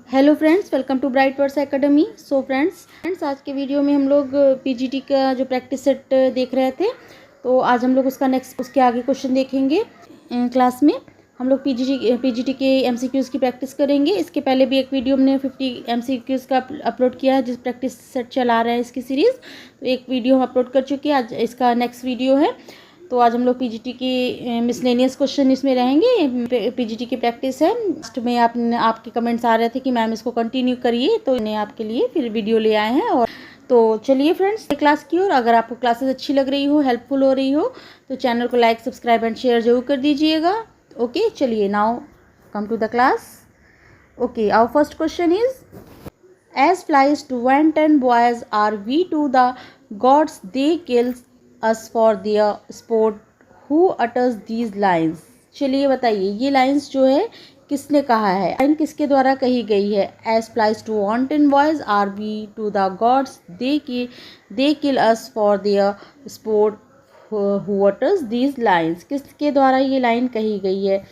Hello friends, welcome to bright words academy. So friends आज के video में हम लोग पीजीटी का जो प्रैक्टिस सेट देख रहे थे, तो आज हम लोग उसके आगे क्वेश्चन देखेंगे। क्लास में हम लोग पीजीटी के एमसीक्यूज़ की प्रैक्टिस करेंगे। इसके पहले भी एक वीडियो हमने 50 एमसीक्यूज़ का अपलोड किया है, जिस प्रैक्टिस सेट चला रहा है इसकी सीरीज़। तो एक वीडियो हम अपलोड कर चुके हैं, आज इसका नेक्स्ट वीडियो है। तो आज हम लोग पीजीटी की मिसलेनियस क्वेश्चन इसमें रहेंगे। पीजीटी की प्रैक्टिस है। लास्ट में आपके कमेंट्स आ रहे थे कि मैम इसको कंटिन्यू करिए, तो इन्हें आपके लिए फिर वीडियो ले आए हैं। और तो चलिए फ्रेंड्स क्लास की ओर। अगर आपको क्लासेस अच्छी लग रही हो, हेल्पफुल हो रही हो, तो चैनल को लाइक, सब्सक्राइब एंड शेयर जरूर कर दीजिएगा। ओके, चलिए now come to the class. Okay, our first question is as flies to went and boys are we to the gods they kill us for their sport, who utters these lines। चलिए बताइए, ये lines जो है किसने कहा है, line किसके द्वारा कही गई है। as flies to wanton boys are we to the gods they kill us for their sport, who utters these lines। किसके द्वारा ये लाइन कही गई है।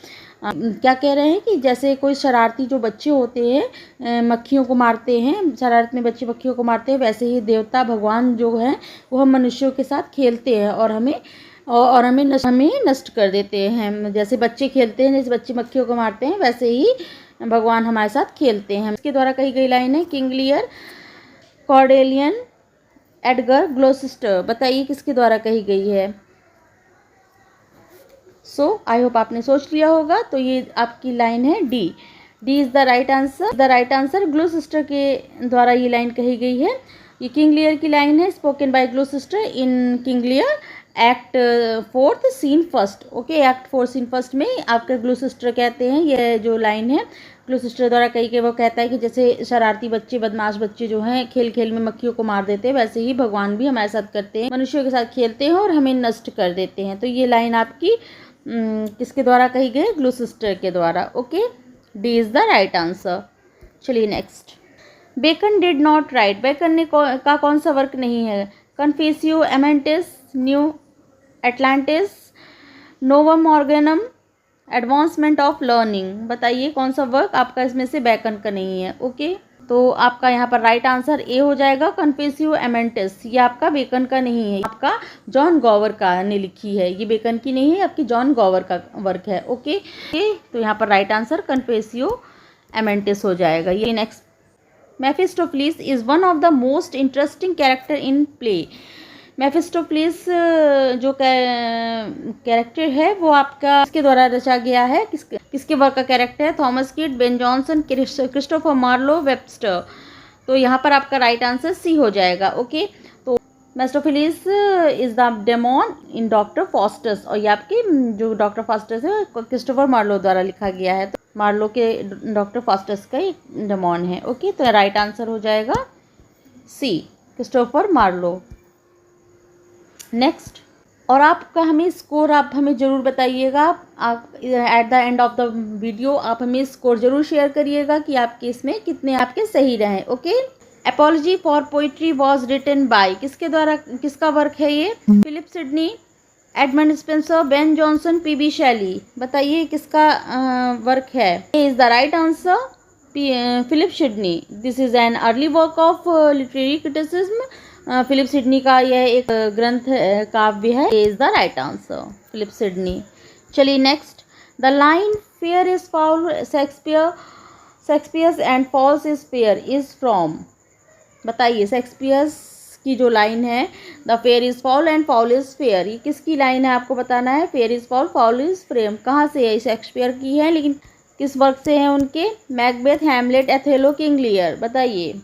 क्या कह रहे हैं कि जैसे कोई शरारती जो बच्चे होते हैं मक्खियों को मारते हैं, शरारत में बच्चे मक्खियों को मारते हैं, वैसे ही देवता भगवान जो हैं वो हम मनुष्यों के साथ खेलते हैं और हमें नष्ट कर देते हैं। जैसे बच्चे खेलते हैं, जैसे बच्चे मक्खियों को मारते हैं, वैसे ही भगवान हमारे साथ खेलते हैं। इसके द्वारा कही गई लाइन है किंग लियर, कॉर्डेलियन, एडगर, ग्लोसिस्टर। बताइए किसके द्वारा कही गई है। सो आई होप आपने सोच लिया होगा। तो ये आपकी लाइन है D is the right answer. Gloucester के द्वारा ये लाइन कही गई है। ये किंग लियर की लाइन है, spoken by Gloucester in King Lear act 4 scene 1। Okay, act 4 scene 1 में आपका ग्लोसिस्टर कहते हैं। ये जो लाइन है ग्लोसिस्टर द्वारा कही गई, वो कहता है कि जैसे शरारती बच्चे, बदमाश बच्चे जो हैं खेल खेल में मक्खियों को मार देते हैं, वैसे ही भगवान भी हमारे साथ करते हैं, मनुष्यों के साथ खेलते हैं और हमें नष्ट कर देते हैं। तो ये लाइन आपकी किसके द्वारा कही गई, ग्लोसिस्टर के द्वारा। Okay, D is the right answer. चलिए next. Bacon did not write, Bacon ने का कौन सा वर्क नहीं है। Confessio, Amantis, New Atlantis, Novum Organum, Advancement of Learning. बताइए कौन सा वर्क आपका इसमें से बेकन का नहीं है। ओके, तो आपका यहाँ पर राइट आंसर ए हो जाएगा, कन्फ्यूशियो एमेंटिस। ये आपका बेकन का नहीं है, आपका जॉन गॉवर का ने लिखी है। ये बेकन की नहीं है, आपकी जॉन गॉवर का वर्क है। ओके, तो यहाँ पर राइट आंसर कन्फ्यूशियो एमेंटिस हो जाएगा। ये next. Mephistopheles is one of the most interesting character in play. Mephistopheles जो कैरेक्टर है वो आपका किसके द्वारा रचा गया है, किसके वर्क का कैरेक्टर है। Thomas Kyd, Ben Jonson, Christopher Marlowe, Webster. तो यहाँ पर आपका राइट आंसर सी हो जाएगा। ओके, तो Mephistopheles is the demon in Doctor Faustus, और ये आपके जो डॉक्टर फॉस्टस है क्रिस्टोफर मार्लो द्वारा लिखा गया है। तो मार्लो के डॉक्टर फॉस्टस का एक डेमोन है। ओके, तो राइट आंसर हो जाएगा सी, क्रिस्टोफर मार्लो। नेक्स्ट। और आपका हमें स्कोर आप हमें ज़रूर बताइएगा। आप at the end of the video आप हमें स्कोर ज़रूर शेयर करिएगा कि आपके इसमें कितने आपके सही रहे। Okay, Apology for Poetry was written by, किसके द्वारा, किसका वर्क है ये। Philip Sidney, Edmund Spenser, Ben Jonson, PB Shelley. बताइए किसका वर्क है। A is the right answer, Philip Sidney. This is an early work of literary criticism. Philip Sidney का यह एक ग्रंथ काव्य है। Is the right answer, Philip Sidney. चलिए next. The line fair is foul, Shakespeare's and fouls is fair is from. बताइए Shakespeare's की जो लाइन है, the fair is foul and foul is fair, ये किसकी लाइन है आपको बताना है। Fair is foul, foul is frame, कहाँ से है, शेक्सपियर की है, लेकिन किस वर्क से है उनके। Macbeth, Hamlet, Othello, King Lear. बताइए,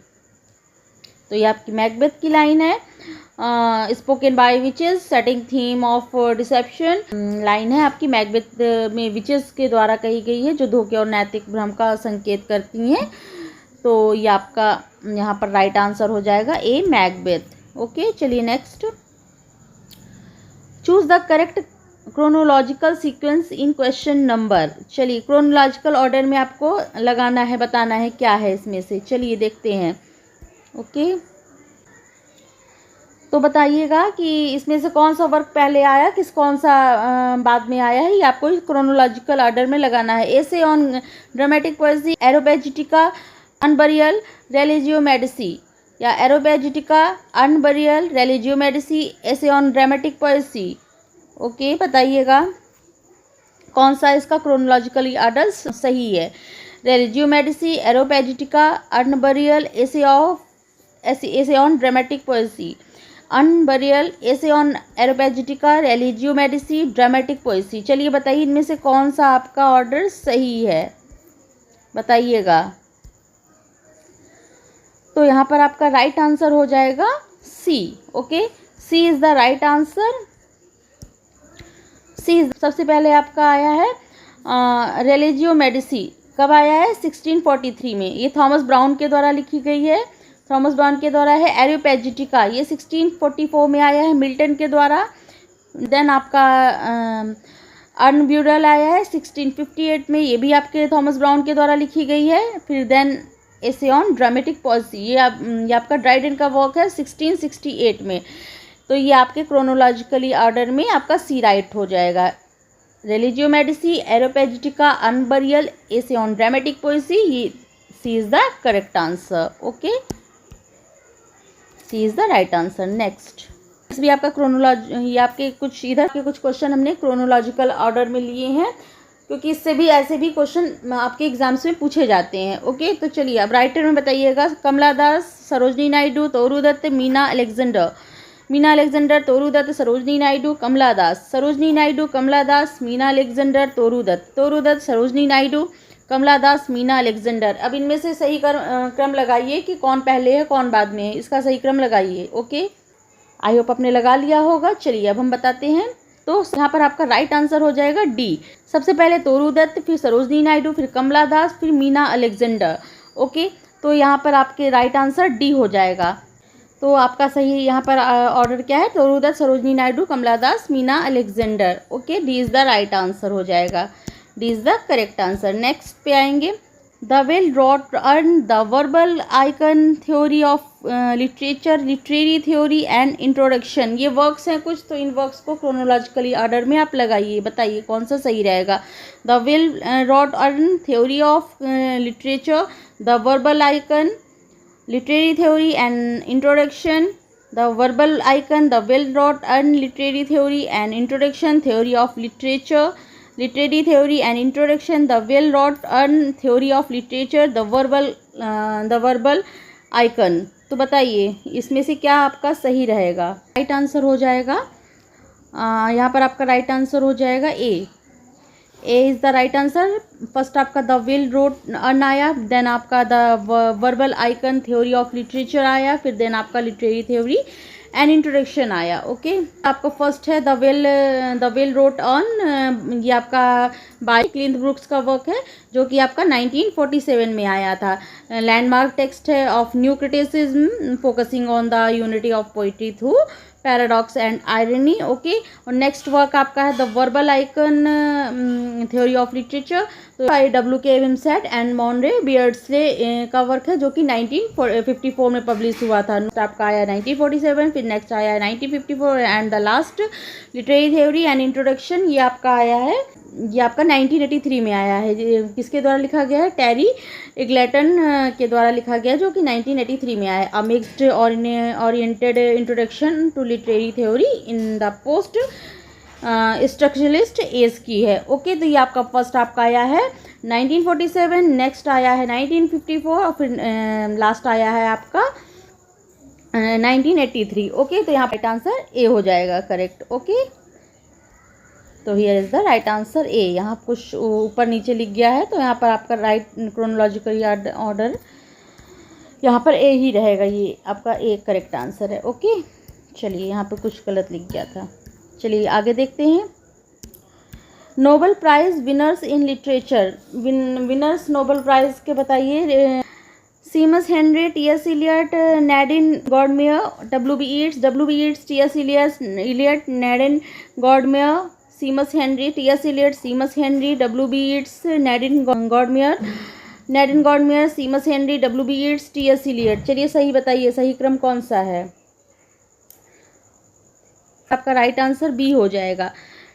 तो ये आपकी मैकबेथ की लाइन है। Spoken bye witches, setting theme of deception. Line है आपकी मैकबेथ में विचेस के द्वारा कही गई है, जो धोखे और नैतिक भ्रम का संकेत करती हैं। तो ये आपका यहाँ पर राइट आंसर हो जाएगा ए, मैकबेथ। ओके, चलिए next. Choose the correct chronological sequence in question number. चलिए क्रोनोलॉजिकल ऑर्डर में आपको लगाना है, बताना है क्या है इसमें से। चलिए देखते हैं। ओके, तो बताइएगा कि इसमें से कौन सा वर्क पहले आया, कौन सा बाद में आया है, ये आपको क्रोनोलॉजिकल ऑर्डर में लगाना है। Essay on dramatic poesy, Areopagitica, Urn Burial Religio Medici या Areopagitica, Urn Burial Religio Medici, essay on dramatic poesy. Okay, बताइएगा कौन सा इसका क्रोनोलॉजिकली ऑर्डर सही है। रेलिजियो Medici, एरोबेजिटिका, अनबरियल, essay on dramatic poesy. Urn Burial, essay on Areopagitica, Religio Medici, dramatic poesy. चलिए बताइए इनमें से कौन सा आपका ऑर्डर सही है, बताइएगा। तो यहाँ पर आपका राइट आंसर हो जाएगा C. Okay, C is the right answer. C सबसे पहले आपका आया है रेलिजियो मेडिसी। कब आया है? 1643 में। ये थॉमस ब्राउन के द्वारा लिखी गई है, थॉमस ब्राउन के द्वारा है। एरोबेजिटिका ये 1644 में आया है मिल्टन के द्वारा। देन आपका अनब्यूरल आया है 1658 में, ये भी आपके थॉमस ब्राउन के द्वारा लिखी गई है। फिर देन ऐसे ऑन ड्रामेटिक पॉलिसी, ये आपका ड्राइडेन का वर्क है 1668 में। तो ये आपके क्रोनोलॉजिकली ऑर्डर में आपका सी राइट हो जाएगा। रेलिजियो Medici, एरोबेजिटिका, अनबरियल, essay on dramatic poesy, ये C is the correct answer. Okay, C is the right answer. Next भी आपका ये आपके कुछ इधर के कुछ क्वेश्चन हमने क्रोनोलॉजिकल ऑर्डर में लिए हैं, क्योंकि इससे भी ऐसे भी क्वेश्चन आपके एग्जाम्स में पूछे जाते हैं। ओके, तो चलिए अब राइटर में बताइएगा। कमला दास, सरोजनी नायडू, तोरू दत्त, मीना अलेक्जेंडर। मीना अलेक्जेंडर, तोरू दत्त, सरोजनी नायडू, कमला दास। सरोजनी नायडू, कमला दास, मीना अलेक्जेंडर, तोरू दत्त। तोरू दत्त, सरोजनी नायडू, कमला दास, मीना अलेक्जेंडर। अब इनमें से सही क्रम लगाइए कि कौन पहले है कौन बाद में है, इसका सही क्रम लगाइए। ओके, आई होप आपने लगा लिया होगा। चलिए अब हम बताते हैं। तो यहाँ पर आपका राइट आंसर हो जाएगा डी। सबसे पहले तोरू दत्त, फिर सरोजनी नायडू, फिर कमला दास, फिर मीना अलेक्जेंडर। ओके, तो यहाँ पर आपके राइट आंसर डी हो जाएगा। तो आपका सही यहाँ पर ऑर्डर क्या है? Toru Dutt, Sarojini Naidu, Kamala Das, Meena Alexander. Okay, D is the right answer हो जाएगा। D is the correct answer. Next पे आएंगे। The well rot Urn the verbal Icon theory of literature, literary theory and introduction. ये वर्क्स हैं कुछ, तो इन वर्क्स को क्रोनोलॉजिकली ऑर्डर में आप लगाइए, बताइए कौन सा सही रहेगा। The well rot earn theory of literature, the verbal icon, literary theory and introduction, the verbal icon, the well rot urn literary theory and introduction, theory of literature, literary theory and introduction, the well rot earn theory of literature, the verbal icon. तो बताइए इसमें से क्या आपका सही रहेगा? Right answer हो जाएगा यहाँ पर आपका राइट आंसर हो जाएगा A. A is the right answer. First आपका द वेल रॉट अर्न आया, देन आपका the verbal Icon theory of literature आया, फिर देन आपका लिटरेरी थ्योरी एंड इंट्रोडक्शन आया। ओके, आपका फर्स्ट है द वेल रोट ऑन, ये आपका बाय क्लिंथ ब्रुक्स का वर्क है, जो कि आपका 1947 में आया था। लैंडमार्क टेक्स्ट है of New Criticism focusing on the unity of poetry through paradox and irony. Okay, और नेक्स्ट वर्क आपका है the verbal Icon theory of literature, तो W.K. विमसेट एंड मॉनरे बियर्डस्ले का वर्क है, जो कि 1954 में पब्लिश हुआ था। आपका आया 1947, फिर नेक्स्ट आया 1954 and the last literary theory and introduction, ये आपका आया है, ये आपका 1983 में आया है। किसके द्वारा लिखा गया है? टेरी इग्लेटन के द्वारा लिखा गया, जो कि 1983 में आया है। A mixed oriented introduction to literary theory in the post structuralist age की है। ओके, तो ये आपका फर्स्ट आपका आया है 1947, नेक्स्ट आया है 1954 और फिर लास्ट आया है आपका 1983। ओके, तो यहाँ राइट आंसर ए हो जाएगा करेक्ट। ओके, तो here is the right answer ए। यहाँ कुछ ऊपर नीचे लिख गया है, तो यहाँ पर आपका राइट क्रोनोलॉजिकल ऑर्डर यहाँ पर ए ही रहेगा, ये आपका ए करेक्ट आंसर है। ओके, चलिए यहाँ पर कुछ गलत लिख गया था। चलिए आगे देखते हैं। Nobel Prize winners in literature, winners Nobel Prize के बताइए। Seamus Heaney, TS. Eliot, Nadine Gordimer, W.B. Yeats, TS. Eliot, Nadine Gordimer, Seamus Heaney, TS. Eliot, Seamus Heaney, W.B. Yeats, Nadine Gordimer, Seamus Heaney, W.B. Yeats, TS. Eliot. चलिए सही बताइए, सही क्रम कौन सा है? आपका राइट आंसर बी हो जाएगा।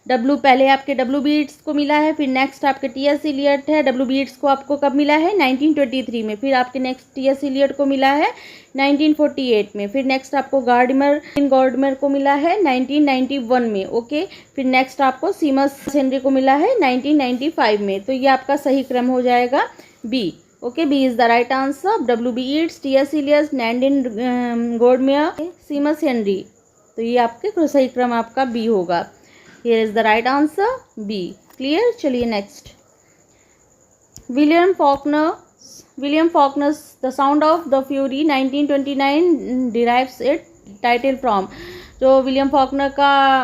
डब्ल्यू पहले आपके डब्ल्यू बी ईट्स को मिला है, फिर नेक्स्ट आपके टी एस इलियट है। डब्ल्यू बी ईट्स को आपको कब मिला है? 1923 में। फिर आपके नेक्स्ट टी एस इलियट को मिला है 1948 में। फिर नेक्स्ट आपको गॉर्डमर को मिला है 1991 में। ओके, फिर नेक्स्ट आपको सीमस हेनरी को मिला है 1995 में। तो ये आपका सही क्रम हो जाएगा B. Okay, B is the right answer. W B Yeats, T S Eliot, Nadine Gordimer, Seamus Heaney. तो ये आपके सही क्रम आपका बी होगा। Here is the right answer B. Clear? चलिए next. William Faulkner's the sound of the fury 1929 derives it title from. जो William Faulkner का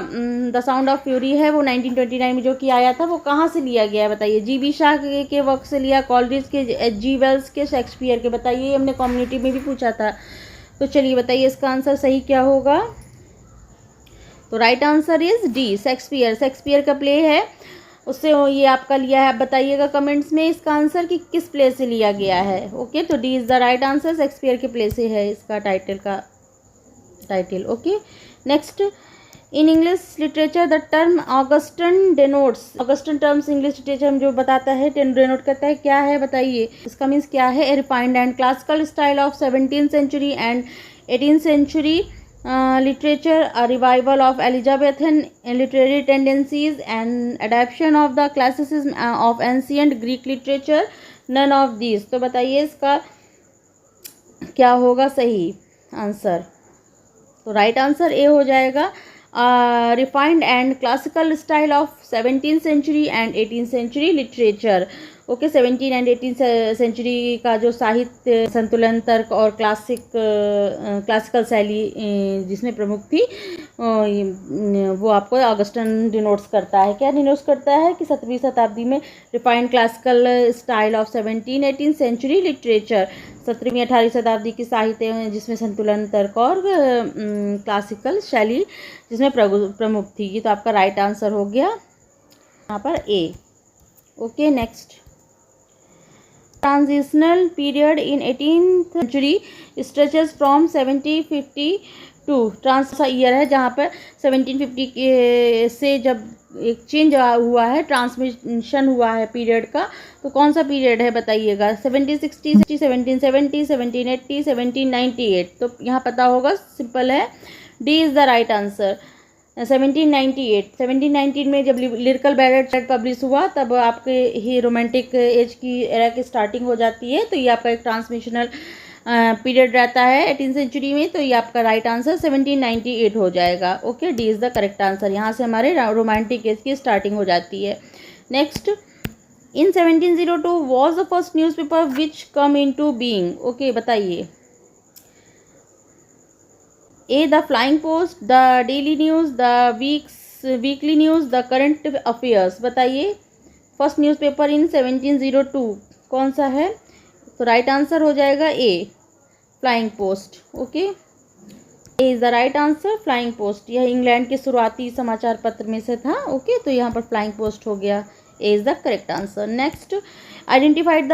द साउंड ऑफ फ्यूरी है वो 1929 में जो कि आया था, वो कहाँ से लिया गया है बताइए? जी बी शाह के वर्क से लिया, कॉलरिज के, एच जी वेल्स के, शेक्सपियर के। बताइए, हमने कम्युनिटी में भी पूछा था। तो चलिए बताइए इसका आंसर सही क्या होगा? तो right answer is D, Shakespeare का प्ले है, उससे ये आपका लिया है। आप बताइएगा कमेंट्स में इसका आंसर कि किस प्ले से लिया गया है। ओके, तो D is the right answer, Shakespeare के प्ले से है इसका title. Okay, next. In English literature the term Augustan denotes. Augustan terms English literature में जो बताता है, डेनोट करता है, क्या है बताइए? इसका मीन्स क्या है? A refined and classical style of 17th century एंड 18th century literature, a revival of Elizabethan literary tendencies, and adaptation of the classicism of ancient Greek literature. None of these. तो बताइए इसका क्या होगा सही आंसर? तो राइट आंसर ए हो जाएगा, refined and classical style of 17th century एंड 18th century literature. Okay, 17 and 18th century का जो साहित्य संतुलन, तर्क और क्लासिकल शैली जिसमें प्रमुख थी, वो आपको ऑगस्टन डिनोट्स करता है। क्या डिनोट्स करता है? कि 17वीं शताब्दी में refined classical style of 17-18th century literature, 17वीं 18वीं शताब्दी की साहित्य जिसमें संतुलन, तर्क और क्लासिकल शैली जिसमें प्रमुख थी। ये तो आपका राइट आंसर हो गया यहाँ पर A. Okay, next. Transitional period in 18th century stretches from 1750 to. Trans year है जहाँ पर 1750 के से जब एक चेंज हुआ है, ट्रांसमिशन हुआ है पीरियड का। तो कौन सा पीरियड है बताइएगा? 1760, 1770, 1780, 1798। तो यहाँ पता होगा, सिंपल है, D is the right answer. 1798 में जब लिरिकल बैलेट पब्लिश हुआ, तब आपके ही रोमांटिक एज की एरा की स्टार्टिंग हो जाती है। तो ये आपका एक ट्रांसमिशनल पीरियड रहता है 18th century में। तो ये आपका राइट आंसर 1798 हो जाएगा। Okay, D is the correct answer. यहाँ से हमारे रोमांटिक एज की स्टार्टिंग हो जाती है। Next. In 1702 was the first newspaper which come into being. Okay, बताइए। A the Flying Post, the Daily News, the Weekly News, the Current Affairs. बताइए first newspaper in 1702 कौन सा है? तो राइट आंसर हो जाएगा A, Flying Post. Okay, A is the right answer, Flying Post. यह England के शुरुआती समाचार पत्र में से था। ओके, तो यहाँ पर फ्लाइंग पोस्ट हो गया। A is the correct answer. Next. Identified the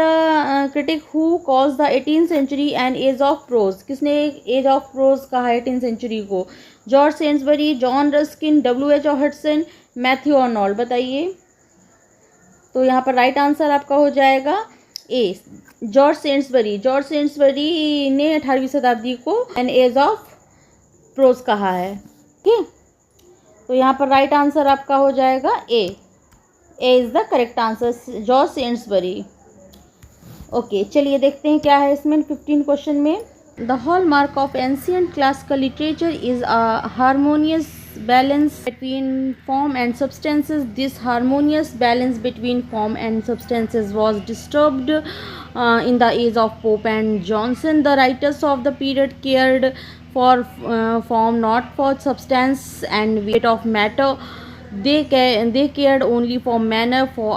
critic who calls the 18th century an age of prose. किसने एज ऑफ प्रोज कहा है 18th century को? George Saintsbury, John Ruskin, W.H. Hudson, Matthew Arnold. बताइए। तो यहाँ पर right answer आपका हो जाएगा A, George Saintsbury. George Saintsbury ने 18वीं शताब्दी को एन एज ऑफ प्रोज कहा है। ओके, तो यहाँ पर राइट आंसर आपका हो जाएगा ए is the correct answer, George Sainsbury. Okay, चलिए देखते हैं क्या है इसमें 15 क्वेश्चन में। The hallmark of ancient classical literature is a harmonious balance between form and substances. This harmonious balance between form and substances was disturbed in the age of Pope and Johnson. The writers of the period cared for form, not for substance and weight of matter. They cared only for manner, for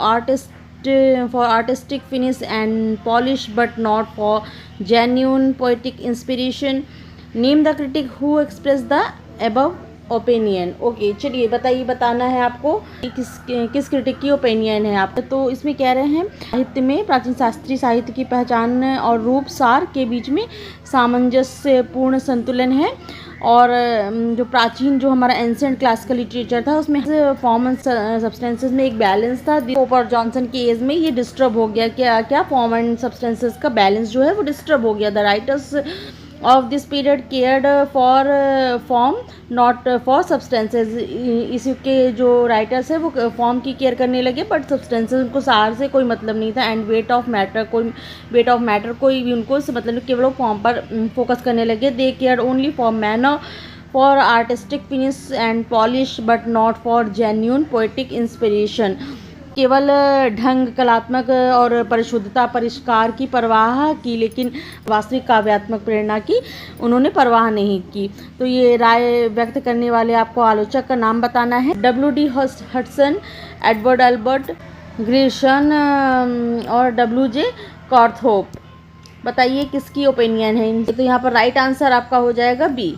artistic finish and polish, but not for genuine poetic inspiration. Name the critic who expressed the above opinion. Okay, चलिए बताना है आपको किस critic की opinion है आप। तो इसमें कह रहे हैं साहित्य में प्राचीन शास्त्रीय साहित्य की पहचान और रूप सार के बीच में सामंजस्यपूर्ण संतुलन है, और जो प्राचीन जो हमारा एंशिएंट क्लासिकल लिटरेचर था उसमें फॉर्म एंड सब्सटेंसेस में एक बैलेंस था। पोप और जॉनसन की एज में ये डिस्टर्ब हो गया। क्या फॉर्म एंड सब्सटेंसेस का बैलेंस जो है वो डिस्टर्ब हो गया। The writers of this period cared for form not for substances. इस युग के जो राइटर्स है वो फॉर्म की केयर करने लगे बट सब्सटेंसेस उनको सार से कोई मतलब नहीं था। एंड वेट ऑफ मैटर कोई भी उनको मतलब केवल फॉर्म पर फोकस करने लगे। They care only for manner for artistic finish and polish but not for genuine poetic inspiration. केवल ढंग, कलात्मक और परिशुद्धता, परिष्कार की परवाह की, लेकिन वास्तविक काव्यात्मक प्रेरणा की उन्होंने परवाह नहीं की। तो ये राय व्यक्त करने वाले आपको आलोचक का नाम बताना है। W.D. हडसन, एडवर्ड अल्बर्ट ग्रिशन और W.J. कॉर्थोप। बताइए किसकी ओपिनियन है इनसे। तो यहाँ पर राइट आंसर आपका हो जाएगा बी।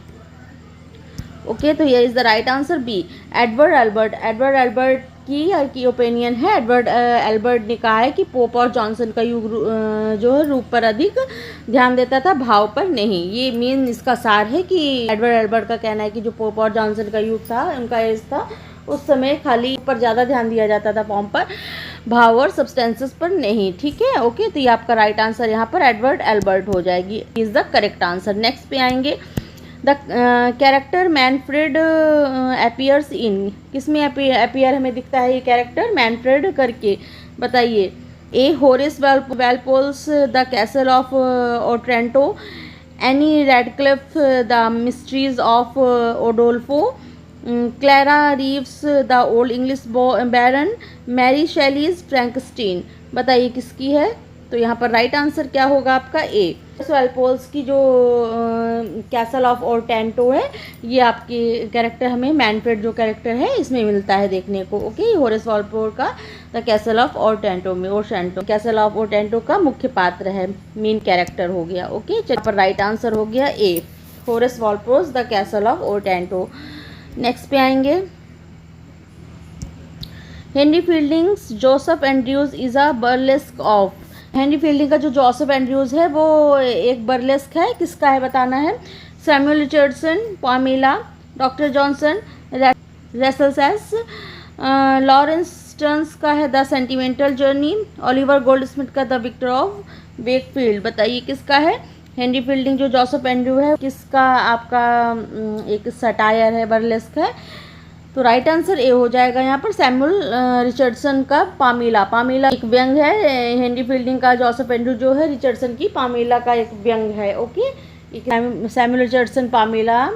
ओके, तो ये is the right answer B. Edward Albert की ओपिनियन है। एडवर्ड अल्बर्ट ने कहा है कि पोप और जॉनसन का युग जो है रूप पर अधिक ध्यान देता था, भाव पर नहीं। ये मेन इसका सार है कि एडवर्ड अल्बर्ट का कहना है कि जो पोप और जॉनसन का युग था, उनका एज था, उस समय खाली पर ज़्यादा ध्यान दिया जाता था, फॉर्म पर, भाव और सब्सटेंसेस पर नहीं। ठीक है, ओके, तो ये आपका राइट आंसर यहाँ पर एडवर्ड अल्बर्ट हो जाएगी, is the correct answer. Next पे आएंगे। द कैरेक्टर मैनफ्रेड अपीयर्स इन। किस में अपीयर हमें दिखता है ये कैरेक्टर मैनफ्रेड करके। बताइए। A Horace Walpole's the Castle of Otranto, Ann Radcliffe's the Mysteries of Udolpho, Clara Reeve's the Old English Baron, Mary Shelley's Frankenstein. बताइए किसकी है। तो यहाँ पर राइट आंसर क्या होगा आपका ए। वेलपोल्स की जो कैसल ऑफ ओटेंटो है, ये आपके कैरेक्टर हमें मैनफ्रेड जो कैरेक्टर है इसमें मिलता है देखने को। ओके, होरेस वेलपोल का द कैसल ऑफ ओटेंटो में कैसल ऑफ ओटेंटो का मुख्य पात्र है, मेन कैरेक्टर हो गया। ओके, यहाँ पर राइट आंसर हो गया A, Horace Walpole's the Castle of Otranto. Next पे आएंगे। Henry Fielding's Joseph Andrews is a burlesque of. Henry Fielding का जो जोसेफ एंड्रयूज है वो एक बर्लेस्क है, किसका है बताना है। Samuel Richardson, Pamela, doctor Johnson, wrestles, Lawrence Sterns का है the Sentimental journey, Oliver Goldsmith का द विक्टर ऑफ वेकफील्ड। बताइए किसका है। हेनरी फील्डिंग जो जोसेफ एंड्रयू है किसका आपका एक सटायर है, बर्लेस्क है। तो राइट आंसर ए हो जाएगा यहाँ पर सैमुअल रिचर्डसन का पामेला एक व्यंग है। हेनरी फील्डिंग का जोसेफ एंड्रयू जो है, रिचर्डसन की पामेला का एक व्यंग है। Okay, Samuel Richardson Pamela.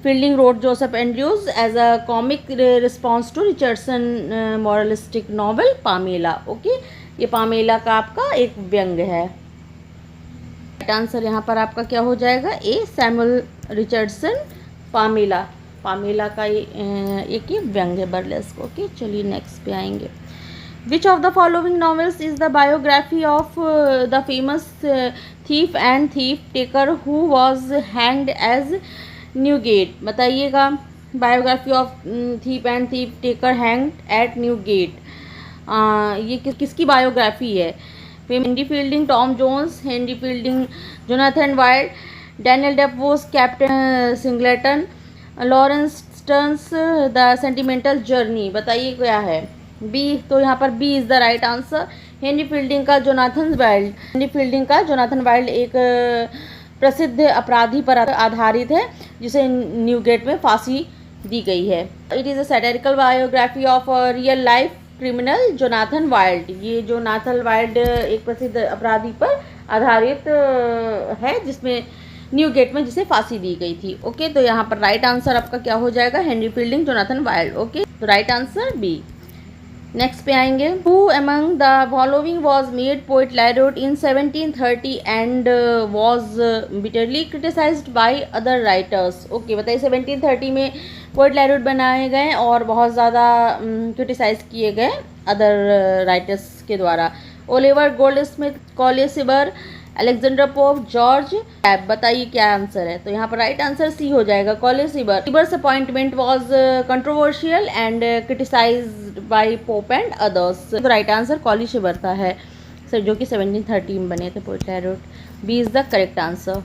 Fielding wrote Joseph Andrews as a comic response to Richardson moralistic novel Pamela. Okay, ये पामेला का आपका एक व्यंग है। राइट आंसर यहाँ पर आपका क्या हो जाएगा ए, सैमुअल रिचर्डसन पामेला का एक ही व्यंग है, बर्लेस्क। ओके, चलिए नेक्स्ट पे आएंगे। Which of the following novels is the biography of the famous thief and thief taker who was hanged as Newgate. बताइएगा। Biography of thief and thief taker hanged at Newgate, ये किसकी biography है। Henry Fielding, Tom Jones, Henry Fielding, Jonathan Wild, Daniel Defoe's, Captain Singleton, Laurence Sterne's the Sentimental Journey. बताइए क्या है B. तो यहाँ पर B is the right answer. Henry Fielding का जोनाथन वाइल्ड एक प्रसिद्ध अपराधी पर आधारित है जिसे न्यूगेट में फांसी दी गई है। It is a satirical biography of real life criminal Jonathan Wild. ये जोनाथन वाइल्ड एक प्रसिद्ध अपराधी पर आधारित है जिसमें न्यूगेट में जिसे फांसी दी गई थी। ओके, तो यहाँ पर राइट आंसर आपका क्या हो जाएगा, Henry Fielding, Jonathan Wild. Okay, तो राइट आंसर बी। नेक्स्ट पे आएंगे। Who among the following was made poet laureate in 1730 and was bitterly criticized by other writers. Okay, बताइए 1730 में पोइट लैरोट बनाए गए और बहुत ज़्यादा क्रिटिसाइज किए गए अदर राइटर्स के द्वारा। ओलिवर गोल्डस्मिथ, कॉले सिबर, अलेक्जेंडर पोप, जॉर्ज टैब। बताइए क्या आंसर है। तो यहाँ पर राइट आंसर सी हो जाएगा, Colley Cibber. Cibber's appointment was controversial and criticized by Pope and others. तो राइट आंसर कॉले सिबर का है सर, जो कि 1730 में बने थे poet laureate. B is the correct answer.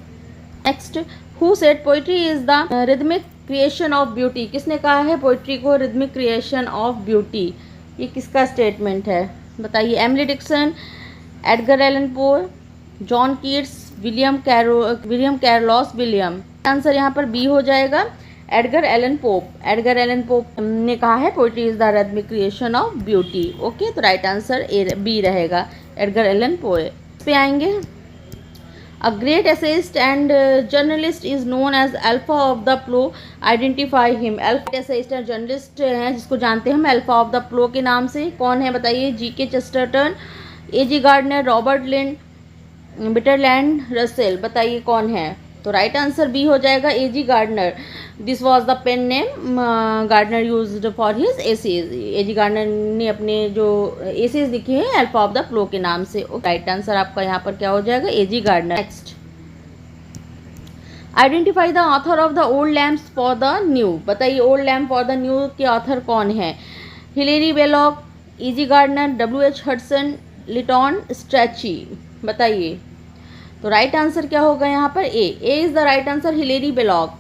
Next, who said poetry is the rhythmic creation of beauty, किसने कहा है पोइट्री को रिदमिक क्रिएशन ऑफ ब्यूटी, ये किसका स्टेटमेंट है बताइए। Emily Dickinson, Edgar Allan Poe, John Keats, William Carlos William. Answer यहाँ पर बी हो जाएगा, Edgar Allan Pope. Edgar Allan Pope ने कहा है poetry is the rhythmic creation of beauty. Okay, तो राइट आंसर ए बी रहेगा, एडगर एलन पोए। इस पे आएंगे, a great essayist and journalist is known as Alpha of the Plough, identify him. Alpha essayist and journalist हैं जिसको जानते हैं हम अल्फा ऑफ द प्लो के नाम से, कौन है बताइए। GK. Chesterton, AG. Gardiner, Robert Lynd, Bertrand Russell, बताइए कौन है। तो राइट आंसर बी हो जाएगा, AG. Gardiner. This was the pen name Gardiner used for his essays. AG. Gardiner ने अपने जो एसेज लिखे हैं अल्फा ऑफ द प्लो के नाम से। राइट आंसर आपका यहाँ पर क्या हो जाएगा, AG. Gardiner. Next, identify the author of the old lamps for the new, बताइए old lamp for the new के ऑथर कौन है। Hilaire Belloc, AG. Gardiner, WH. Hudson, Lytton Strachey, बताइए। तो राइट आंसर क्या होगा यहाँ पर, A is the right answer, Hilaire Belloc.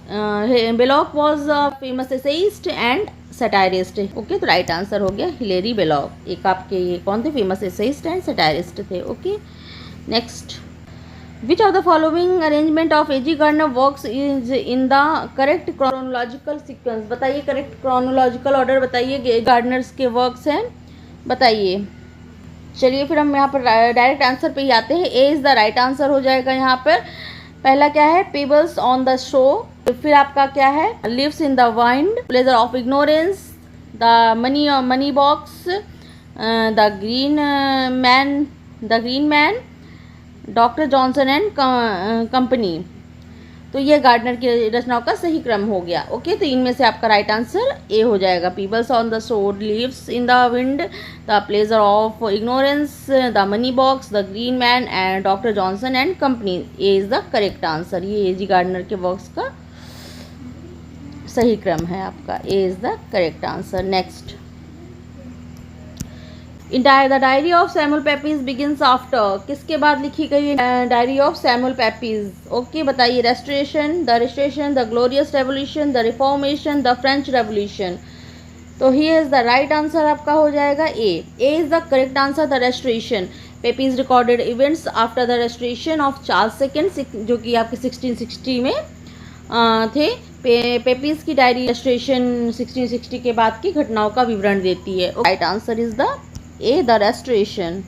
Belloc was a famous essayist and satirist. Okay, तो राइट आंसर हो गया हिलेरी बेलॉक। एक आपके ये कौन थे, फेमस एसेइस्ट एंड सटायरिस्ट थे। Okay, next, which of the following arrangement of A G. Gardiner works is in the correct chronological sequence, बताइए करेक्ट क्रोनोलॉजिकल ऑर्डर बताइए गार्डनर्स के वर्क्स हैं, बताइए। चलिए फिर हम यहाँ पर डायरेक्ट आंसर पे ही आते हैं। ए इज़ द राइट आंसर हो जाएगा यहाँ पर। पहला क्या है, पेबल्स ऑन द शो, फिर आपका क्या है, leaves in the wind, pleasure of ignorance, the money box, the green man, doctor Johnson and company. तो ये गार्डनर की रचनाओं का सही क्रम हो गया। ओके, तो इनमें से आपका राइट आंसर ए हो जाएगा, pebbles on the shore, leaves in the wind, the pleasure of ignorance, the money box, the green man and Doctor Johnson and company. A is the correct answer, ये AG. Gardiner के works का सही क्रम है आपका, A is the correct answer. Next, the diary of Samuel Pepys begins after, किसके बाद लिखी गई diary of Samuel Pepys. Okay, बताइए। Restoration, the Glorious Revolution, the reformation, the French Revolution. तो he is the right answer आपका हो जाएगा A is the correct answer, the Restoration. Pepys recorded events after the Restoration of Charles second, जो कि आपके 1660 में थे। पेपीज की डायरी रेस्टोरेशन 1660 के बाद की घटनाओं का विवरण देती है। Right answer is the A, the restoration.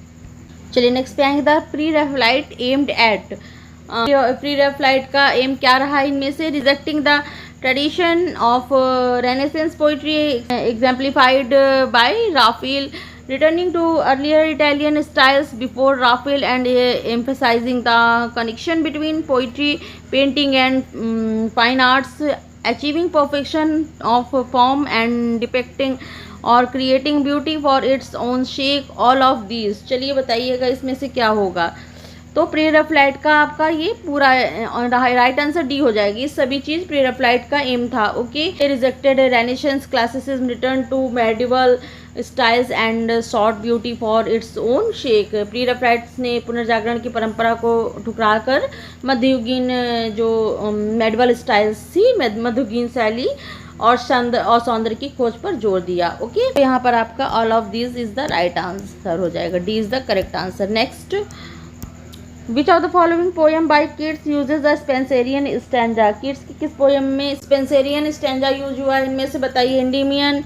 चलिए नेक्स्ट पे आएंगे, the pre Raphaelite aimed at. Pre Raphaelite का एम क्या रहा इनमें से, rejecting the tradition of Renaissance poetry exemplified by Raphael, returning to earlier Italian styles before Raphael and emphasising the connection between poetry, painting and fine arts, achieving perfection of form and depicting और creating beauty for its own sake, all of these. चलिए बताइएगा इसमें से क्या होगा। तो pre Raphaelite का आपका ये पूरा राइट आंसर डी हो जाएगी, सभी चीज़ प्री रेफलाइट का एम था। Okay, rejected Renaissance classicism, return to medieval styles and sought beauty for its own sake. Pre Raphaelites ने पुनर्जागरण की परंपरा को ठुकरा कर मध्ययुगीन जो मेडिवल स्टाइल्स थी, मध्ययुगीन शैली और सौंदर्य की खोज पर जोर दिया। ओके, तो यहाँ पर आपका all of this is the right answer हो जाएगा, D is the correct answer. Next, which of the following poem by Keats uses the Spencerian stanza. Keats की किस पोएम में स्पेंसेरियन स्टैंजा यूज हुआ है इनमें से बताइए। Endymion,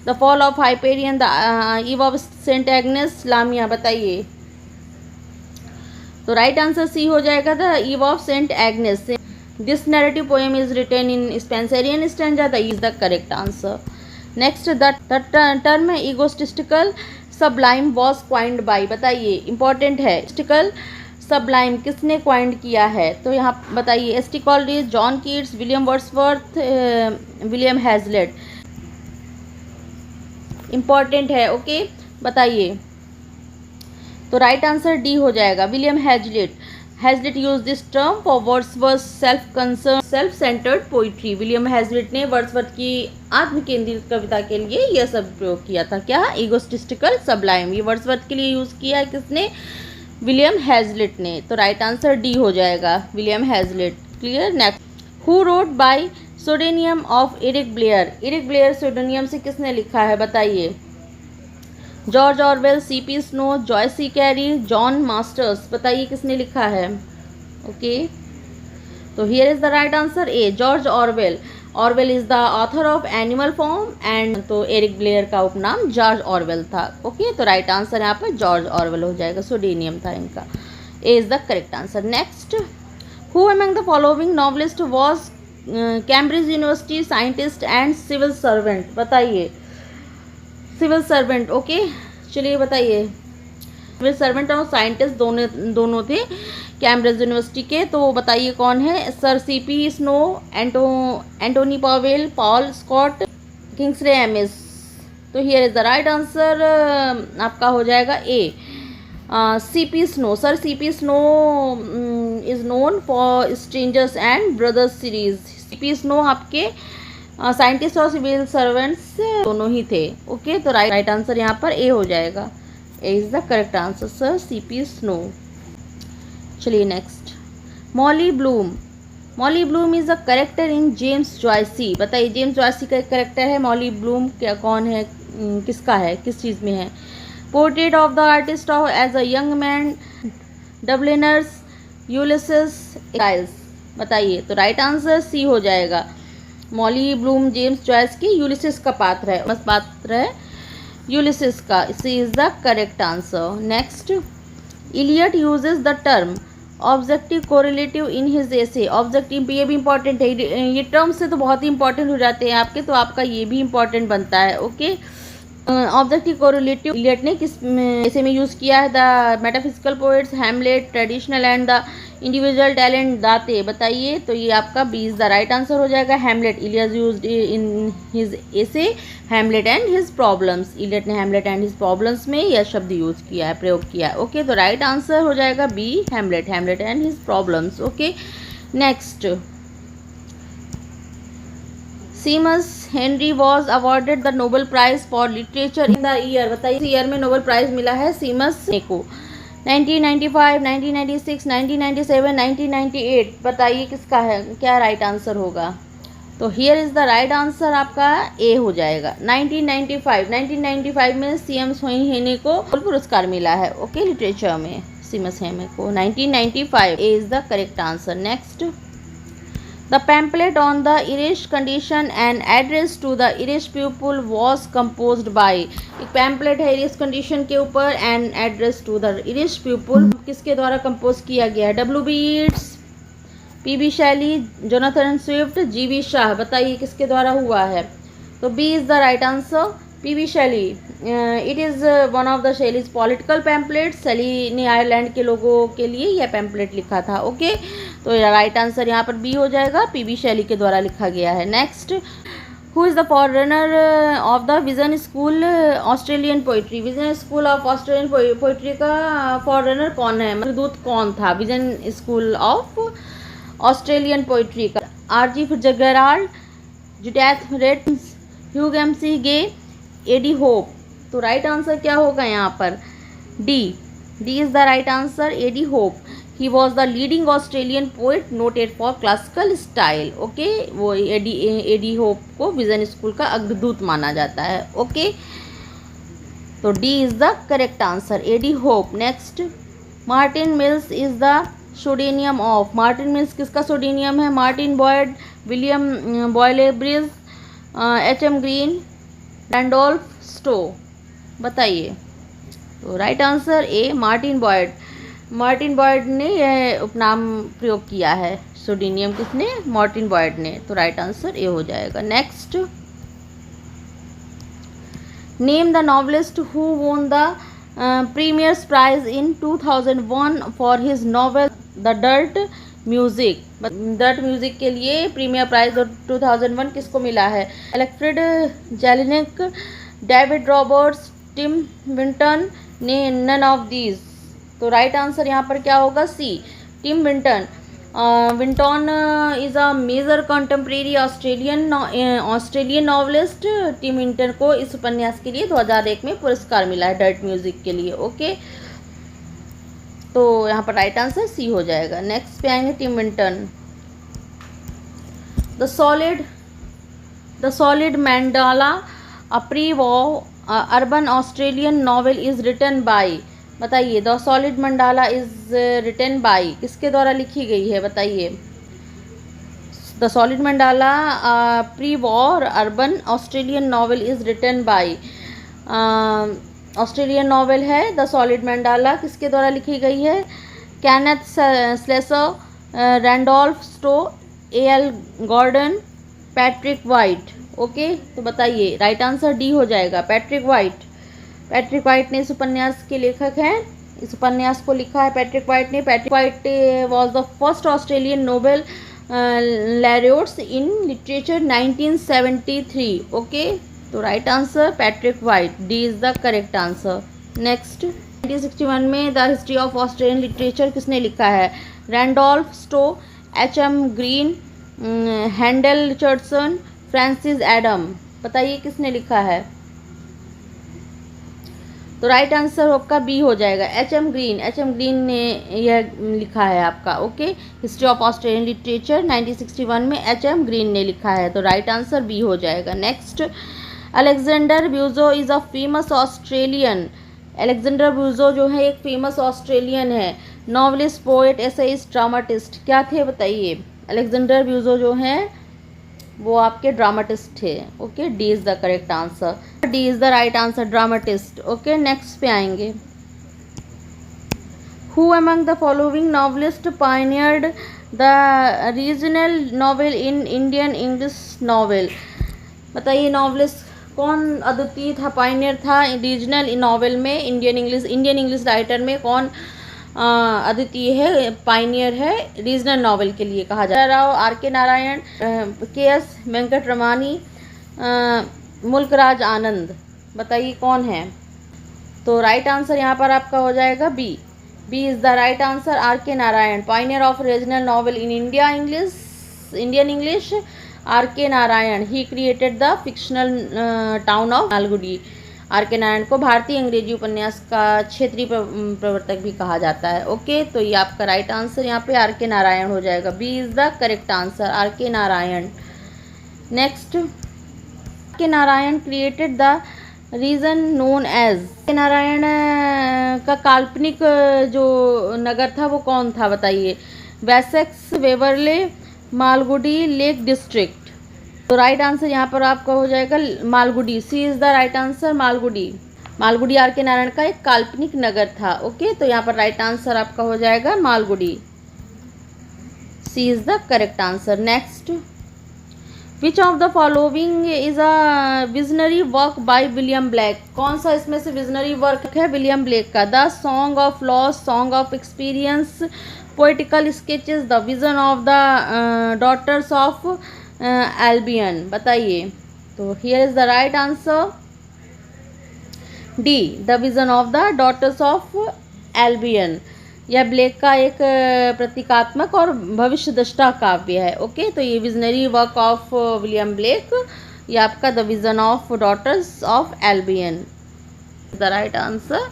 the Fall of Hyperion, the Eve of Saint Agnes, Lamia, बताइए। तो राइट आंसर सी हो जाएगा, the Eve of Saint Agnes. This narrative poem is written in Spenserian stanza, the is the correct answer. Next, the term egotistical sublime was coined by, बताइए, important है। egotistical sublime किसने coined किया है, तो यहाँ बताइए। ST. Coleridge, John Keats, William Wordsworth, William Hazlitt. important है। Okay, बताइए। तो राइट आंसर डी हो जाएगा, William Hazlitt. Hazlitt use this term for Wordsworth self-centred poetry. William Hazlitt ने वर्ड्सवर्थ की आत्मकेंद्रित कविता के लिए यह शब्द प्रयोग किया था, क्या, ईगोस्टिस्टिकल सबलाइम। ये वर्ड्सवर्थ के लिए यूज किया है किसने, विलियम हैजलिट ने। तो राइट आंसर डी हो जाएगा, William Hazlitt. Clear. Next, who wrote by pseudonym of Eric Blair, Eric Blair pseudonym से किसने लिखा है बताइए? George Orwell, CP Snow, Joyce C Cary, John Masters, बताइए किसने लिखा है? ओके, तो here is the right answer A, George Orwell. Orwell is the author of Animal Farm and, तो एरिक ब्लेयर का उपनाम जॉर्ज ऑरवेल था। ओके, तो राइट आंसर यहाँ पर जॉर्ज ऑरवेल हो जाएगा, सोडेनियम था इनका। A is the correct answer. Next, who among the following novelist was Cambridge university scientist and civil servant, बताइए? सिविल सर्वेंट, ओके, चलिए बताइए। सिविल सर्वेंट और साइंटिस्ट दोनों थे कैम्ब्रिज यूनिवर्सिटी के, तो बताइए कौन है? Sir CP Snow, Antony Powell, Paul Scott, Kingsley Amis. तो here is the right answer, आपका हो जाएगा A, CP Snow. Sir CP Snow is known for Strangers and Brothers series. CP Snow आपके साइंटिस्ट और सिविल सर्वेंट्स दोनों ही थे। Okay, तो राइट आंसर यहाँ पर ए हो जाएगा। A is the correct answer, sir CP Snow. चलिए next, Molly Bloom. Molly Bloom is a character in James Joyce, बताइए जेम्स जॉयसी का एक करेक्टर है। मॉली ब्लूम क्या कौन है, किसका है, किस चीज़ में है? Portrait of the artist of as a young man, Dubliners, Ulysses, tiles, बताइए? तो राइट आंसर सी हो जाएगा। मॉली ब्लूम जेम्स जॉयस की यूलिसेस का पात्र है, बस पात्र है यूलिसेस का। C is the correct answer. Next, Eliot uses the term objective correlative in his essay. Objective, ये भी इंपॉर्टेंट है, ये टर्म से तो बहुत ही इंपॉर्टेंट हो जाते हैं आपके, तो आपका ये भी इंपॉर्टेंट बनता है। ओके, ऑब्जेक्टिव कोरिलेटिव इलियट ने किस ऐसे में यूज़ किया है? The metaphysical poets, Hamlet, traditional and the individual talent, दाते, बताइए? तो ये आपका B is the right answer हो जाएगा। Hamlet, Eliot used in his essay Hamlet and his problems. Eliot ने हैमलेट एंड हिज प्रॉब्लम्स में यह शब्द यूज किया है, प्रयोग किया है। ओके, तो राइट आंसर हो जाएगा B, Hamlet, Hamlet and his problems. Okay, next, Seamus Heaney was awarded the Nobel prize for literature in the year, बताइए? इस ईयर में नोबेल प्राइज मिला है सीमस को 1995, 1996, 1997, 1998, बताइए किसका है, क्या राइट आंसर होगा? तो here is the right answer आपका ए हो जाएगा, 1995 में सीएमस हेने को पुरस्कार मिला है। ओके, लिटरेचर में सीमस हेने को 1995, A is the correct answer. Next, The pamphlet on the Irish condition and address to the Irish people was composed by, एक पैम्पलेट है इरिश कंडीशन के ऊपर and address to the Irish people, किसके द्वारा compose किया गया है? W.B. Yeats, P.B. शैली, जोनाथन स्विफ्ट, G.V. शाह, बताइए किसके द्वारा हुआ है? तो B is the right answer, P.B. Shelley. It is one of the Shelley's political pamphlet. Shelley ने आयरलैंड के लोगों के लिए यह पैम्पलेट लिखा था। ओके, तो राइट आंसर यहाँ पर बी हो जाएगा, P.B. शैली के द्वारा लिखा गया है। Next, who is the forerunner of the Vision School Australian poetry, Vision School of Australian poetry का फॉररनर कौन है, दूत कौन था Vision School of Australian poetry का? R.G. Fitzgerald, Judith Wright, Hugh MC. Gay, AD Hope. तो right answer क्या होगा यहाँ पर? D is the right answer, AD Hope. He was the leading Australian poet noted for classical style. Okay, वो AD hope को Vision School का अग्रदूत माना जाता है। ओके, तो D is the correct answer, AD Hope. Next, Martin Mills is the pseudonym of, Martin Mills किसका pseudonym है? Martin Boyd, William Baylebridge, H.M. Green, Randolph Stow, बताइए? तो right answer A, Martin Boyd. Martin Boyd ने यह उपनाम प्रयोग किया है सोडेनियम, किसने? मार्टिन बॉयड ने। तो राइट आंसर ए हो जाएगा। Next, name the novelist who won the Premier's prize in 2001 for his novel the Dirt Music. Dirt Music के लिए प्रीमियर प्राइज 2001 किसको मिला है? Elfriede Jelinek, David Roberts, Tim Winton ने, नन ऑफ दीज। तो right answer यहाँ पर क्या होगा? C, Tim Winton. Winton is a major contemporary Australian novelist. Tim Winton को इस उपन्यास के लिए 2001 में पुरस्कार मिला है डर्ट म्यूजिक के लिए। ओके, तो यहाँ पर राइट आंसर सी हो जाएगा। नेक्स्ट पे आएंगे Tim Winton. The Solid Mandala, a pre-war urban Australian novel is written by, बताइए the Solid Mandala is written by, किसके द्वारा लिखी गई है बताइए। The Solid Mandala pre war urban Australian novel is written by, Australian novel है the Solid Mandala, किसके द्वारा लिखी गई है। Kenneth Slessor, Randolph Stow, AL. Gordon, Patrick White. Okay, तो बताइए राइट आंसर डी हो जाएगा, पैट्रिक वाइट। पैट्रिक वाइट ने इस उपन्यास के लेखक हैं, इस उपन्यास को लिखा है पैट्रिक वाइट ने। Patrick White was the first Australian Nobel laureates in literature 1973। Okay, तो right answer Patrick White, D is the correct answer. Next, 1961 में the History of Australian Literature किसने लिखा है। Randolph Stow, HM. Green, Handel Richardson, Francis Adam, बताइए किसने लिखा है। तो राइट आंसर आपका बी हो जाएगा, एच.एम. ग्रीन। एच.एम. ग्रीन ने यह लिखा है आपका। Okay, history of Australian literature 1961 में एच.एम. ग्रीन ने लिखा है, तो राइट आंसर बी हो जाएगा। Next, Alexander Buzo is a famous Australian, Alexander Buzo जो है एक फेमस ऑस्ट्रेलियन है, नॉवलिस्ट, पोएट, एसेइस्ट, ड्रामाटिस्ट, क्या थे बताइए। अलेक्जेंडर ब्यूजो जो हैं वो आपके ड्रामाटिस्ट थे। Okay, D is the correct answer, D is the right answer, dramatist. Okay, next पे आएंगे। Who among the following novelist pioneered the regional novel in Indian English novel, बताइए नॉवलिस्ट कौन अद्वितीय था, पायनियर था रीजनल नॉवेल में, Indian English writer में कौन अद्वितीय है, पायनियर है रीजनल नॉवेल के लिए कहा जाता है। राव, आर.के. नारायण, के.एस. वेंकटरमणी, मुल्कराज आनंद, बताइए कौन है। तो राइट आंसर यहाँ पर आपका हो जाएगा B, B is the right answer, R K. Narayan, pioneer of regional novel in Indian English, R K. Narayan. He created the fictional town of Malgudi. R K. Narayan को भारतीय अंग्रेजी उपन्यास का क्षेत्रीय प्रवर्तक भी कहा जाता है। ओके, तो ये आपका राइट आंसर यहाँ पे आर.के. नारायण हो जाएगा, B is the correct answer, R K. Narayan. Next, R K. Narayan created the region known as, K Narayan का काल्पनिक जो नगर था वो कौन था बताइए। Wessex, Waverley, Malgudi, Lake District. तो राइट आंसर यहाँ पर आपका हो जाएगा Malgudi, C is the right answer, Malgudi. Malgudi R K. Narayan का एक काल्पनिक नगर था। ओके, तो यहाँ पर राइट आंसर आपका हो जाएगा Malgudi, C is the correct answer. Next, which of the following is a visionary work by William Blake, कौन सा इसमें से विजनरी वर्क है विलियम ब्लेक का। The Song of Los, Song of Experience, Poetical Sketches, the vision of the Daughters of Albion, बताइए। तो here is the right answer D, the vision of the Daughters of Albion. यह Blake का एक प्रतीकात्मक और भविष्य दृष्टा काव्य है। ओके, तो ये visionary work of William Blake, ये आपका the vision of daughters of Albion, the right answer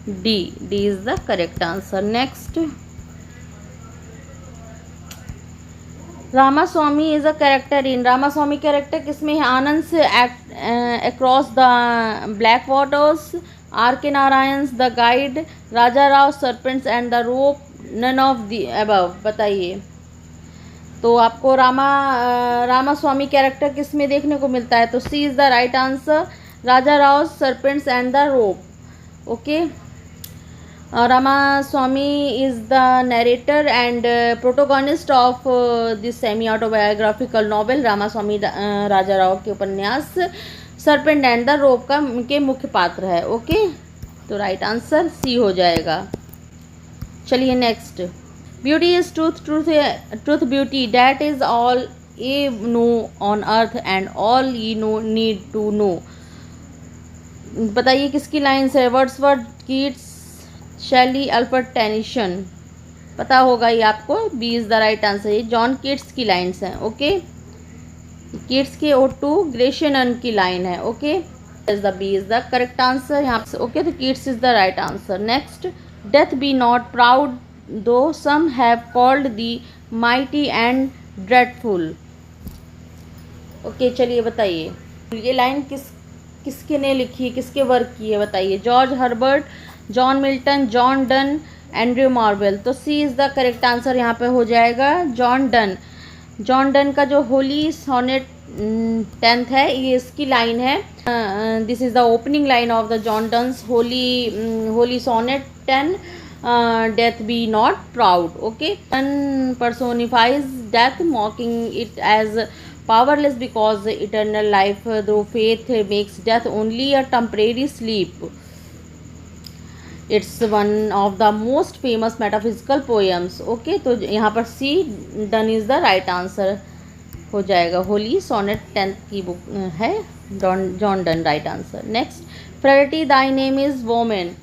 D, D is the correct answer. Next, Ramaswamy is a character in, Ramaswamy character किसमें है। आनंद से across the black waters, R K. Narayan the guide, Raja Rao serpents and the rope, none of the above, बताइए। तो आपको Ramaswamy character किस में देखने को मिलता है, तो C is the right answer, Raja Rao serpents and the Rope. Okay, Ramaswamy is the narrator and protagonist of this semi autobiographical novel. Ramaswamy Raja Rao के उपन्यास सर्पेंट एंड द रोप का के मुख्य पात्र है। ओके, तो राइट आंसर सी हो जाएगा। चलिए next, beauty is truth, truth beauty, that is all ye know on earth and all ye need to know नो, बताइए किसकी लाइन्स है। Wordsworth, Keats, Shelley, Alfred Tennyson, पता होगा ये आपको, B is the right answer, ये जॉन कीट्स की लाइन्स हैं। ओके, कीट्स के O2 ग्रेशियन की लाइन है। Okay, is the B is the correct answer यहाँ से। ओके, तो Keats is the right answer. Next, death be not proud though some have called thee mighty and dreadful, okay चलिए बताइए ये line किसके ने लिखी है, किसके वर्क की है बताइए। George Herbert, John Milton, John Donne, Andrew marvel. तो C is the correct answer यहाँ पे हो जाएगा जॉन डन। जॉन डन का जो होली सोनेट 10th है ये इसकी लाइन है। This is the opening line of the John Donne's Holy Sonnet 10, death be not proud. Okay, Donne personifies death, mocking it as powerless because eternal life through faith makes death only a temporary sleep. It's one of the most famous metaphysical poems. Okay, तो यहाँ पर C Donne is the right answer हो जाएगा। Holi sonnet 10th की book है, John Donne right answer. Next, frailty Dai name is women.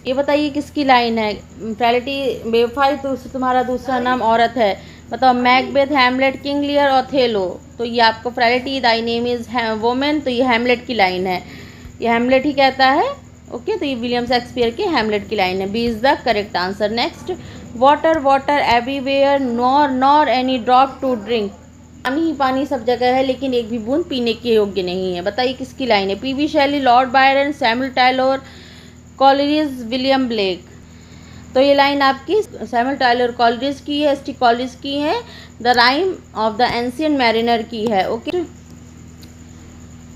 ये बताइए किसकी लाइन है। फ्रेलिटी बेवफाई तुम्हारा दूसरा नाम औरत है। बताओ Macbeth, Hamlet, King Lear, Othello. तो ये आपको frailty Dai name is women, तो ये हैमलेट की लाइन है, ये हैमलेट ही कहता है। ओके, तो ये विलियम शेक्सपियर के हैमलेट की लाइन है। B is the correct answer. Next, water water everywhere nor any drop to drink. पानी ही पानी सब जगह है लेकिन एक भी बूंद पीने के योग्य नहीं है। बताइए किसकी लाइन है। PB. Shelley, Lord Byron, Samuel Taylor, Coleridge, William Blake. तो ये लाइन आपकी सैमुअल टायलर कॉलेरिज की है, एस.टी. कॉलेरिज की है। The rime of the ancient mariner की है। Okay,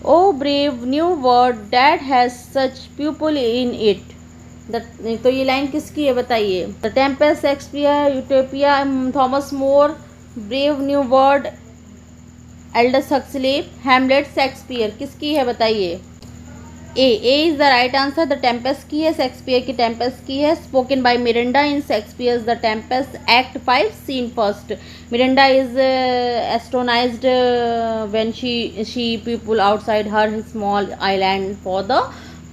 o brave new world that has such people in it. तो ये लाइन किसकी है बताइए। The Tempest, Shakespeare, Utopia, Thomas More, Brave new World, Aldous Huxley, Hamlet, Shakespeare. किसकी है बताइए। A is the right answer. The Tempest की है, शेक्सपियर की टेम्पेस्ट की है। Spoken by Miranda in Shakespeare the Tempest, act 5 scene first. Miranda is astonished when she people outside her small island for the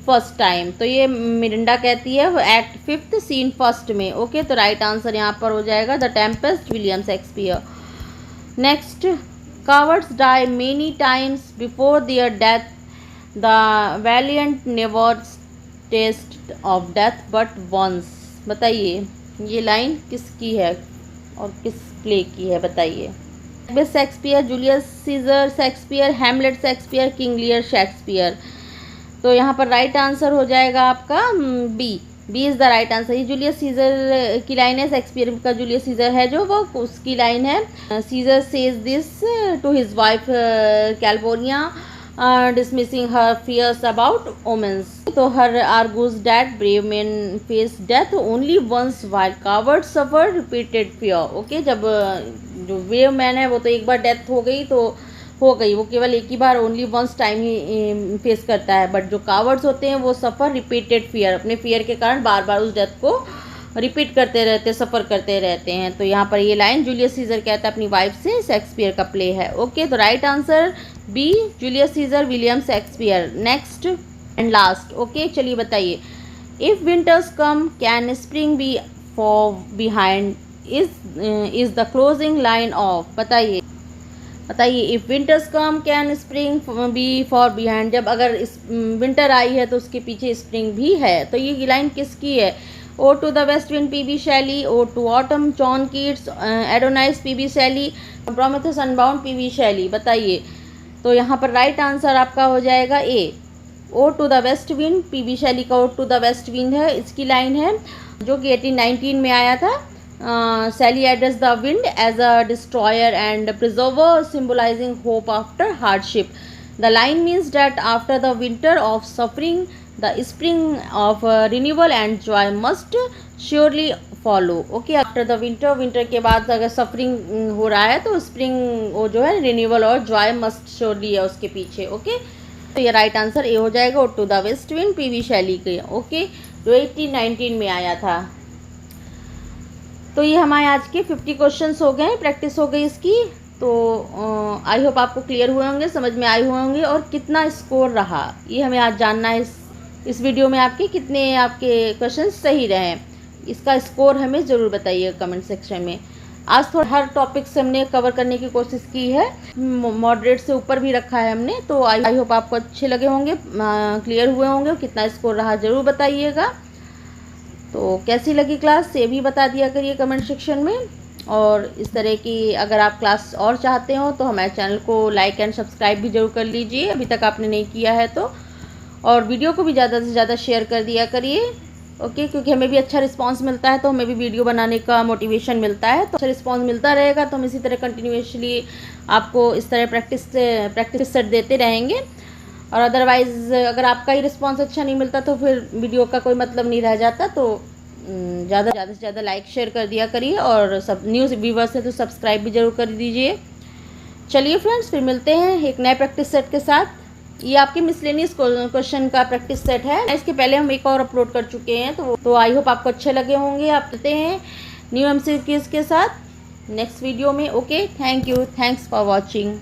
first time. तो ये Miranda कहती है act 5 scene first में। ओके, तो राइट आंसर यहाँ पर हो जाएगा the Tempest, William Shakespeare. Next, cowards die many times before their death, the valiant never taste of death but once। बताइए ये लाइन किसकी है और किस प्ले की है बताइए। Shakespeare, Julius Caesar Shakespeare, Hamlet Shakespeare, King Lear Shakespeare. तो यहाँ पर राइट आंसर हो जाएगा आपका B is the right answer. ये जूलियस सीजर की लाइन है, शेक्सपियर का जूलियस सीजर है जो वो उसकी लाइन है। Caesar says this to his wife California, dismissing her fears about omens। तो her argues that brave men face death only once while cowards suffer repeated fear। Okay, जब जो brave man है वो तो एक बार डेथ हो गई तो हो गई, वो केवल एक ही बार ओनली वंस टाइम ही फेस करता है। बट जो कावर्ड्स होते हैं वो सफ़र रिपीटेड फियर, अपने फियर के कारण बार बार उस डेथ को रिपीट करते रहते, सफ़र करते रहते हैं। तो यहाँ पर ये लाइन जूलियस सीजर कहता है अपनी वाइफ से, शेक्सपियर का प्ले है। ओके, तो right answer B, Julius Caesar, William Shakespeare. Next and last. Okay, चलिए बताइए। If winter's come can spring be far behind is the closing line of. बताइए if winter's come can spring be far behind. जब अगर इस winter आई है तो उसके पीछे स्प्रिंग भी है। तो ये लाइन किसकी है। Ode to the West Wind, PB. Shelley. Ode to Autumn, John Keats. Adonais, PB. Shelley. Prometheus Unbound, PB. Shelley. बताइए, तो यहाँ पर राइट आंसर आपका हो जाएगा A, Ode to the West Wind. PB. Shelley का Ode to the West Wind है, इसकी लाइन है जो कि 1819 में आया था। Sally addressed the wind as a destroyer and preserver, symbolizing hope after hardship. The line means that after the winter of suffering, the spring of renewal and joy must surely follow. Okay, after the winter के बाद अगर suffering हो रहा है तो spring वो जो है renewal और joy must surely है उसके पीछे। ओके, तो ये राइट आंसर ए हो जाएगा, to the West Wind, PB. Shelley के। ओके, जो 1819 में आया था। तो ये हमारे आज के 50 क्वेश्चंस हो गए, प्रैक्टिस हो गई इसकी। तो आई होप आपको क्लियर हुए होंगे, समझ में आए हुए होंगे। और कितना स्कोर रहा ये हमें आज जानना है। इस वीडियो में आपके कितने आपके क्वेश्चंस सही रहे, इसका स्कोर हमें ज़रूर बताइए कमेंट सेक्शन में। आज थोड़ा हर टॉपिक से हमने कवर करने की कोशिश की है, मॉडरेट से ऊपर भी रखा है हमने। तो आई होप आपको अच्छे लगे होंगे, क्लियर हुए होंगे। कितना स्कोर रहा ज़रूर बताइएगा। तो कैसी लगी क्लास ये भी बता दिया करिए कमेंट सेक्शन में। और इस तरह की अगर आप क्लास और चाहते हो तो हमारे चैनल को लाइक एंड सब्सक्राइब भी ज़रूर कर लीजिए, अभी तक आपने नहीं किया है तो। और वीडियो को भी ज़्यादा से ज़्यादा शेयर कर दिया करिए, ओके, क्योंकि हमें भी अच्छा रिस्पांस मिलता है तो हमें भी वीडियो बनाने का मोटिवेशन मिलता है। तो अच्छा रिस्पांस मिलता रहेगा तो हम इसी तरह कंटिन्यूसली आपको इस तरह प्रैक्टिस सेट देते रहेंगे। और अदरवाइज़ अगर आपका ही रिस्पांस अच्छा नहीं मिलता तो फिर वीडियो का कोई मतलब नहीं रह जाता। तो ज़्यादा से ज़्यादा लाइक शेयर कर दिया करिए, और सब न्यूज़ व्यूवर्स है तो सब्सक्राइब भी ज़रूर कर दीजिए। चलिए फ्रेंड्स, फिर मिलते हैं एक नए प्रैक्टिस सेट के साथ। ये आपके मिसलेनियस क्वेश्चन का प्रैक्टिस सेट है, इसके पहले हम एक और अपलोड कर चुके हैं, तो आई होप आपको अच्छे लगे होंगे। आप चलते हैं न्यू MCQs के साथ नेक्स्ट वीडियो में। Okay, thank you, thanks for watching.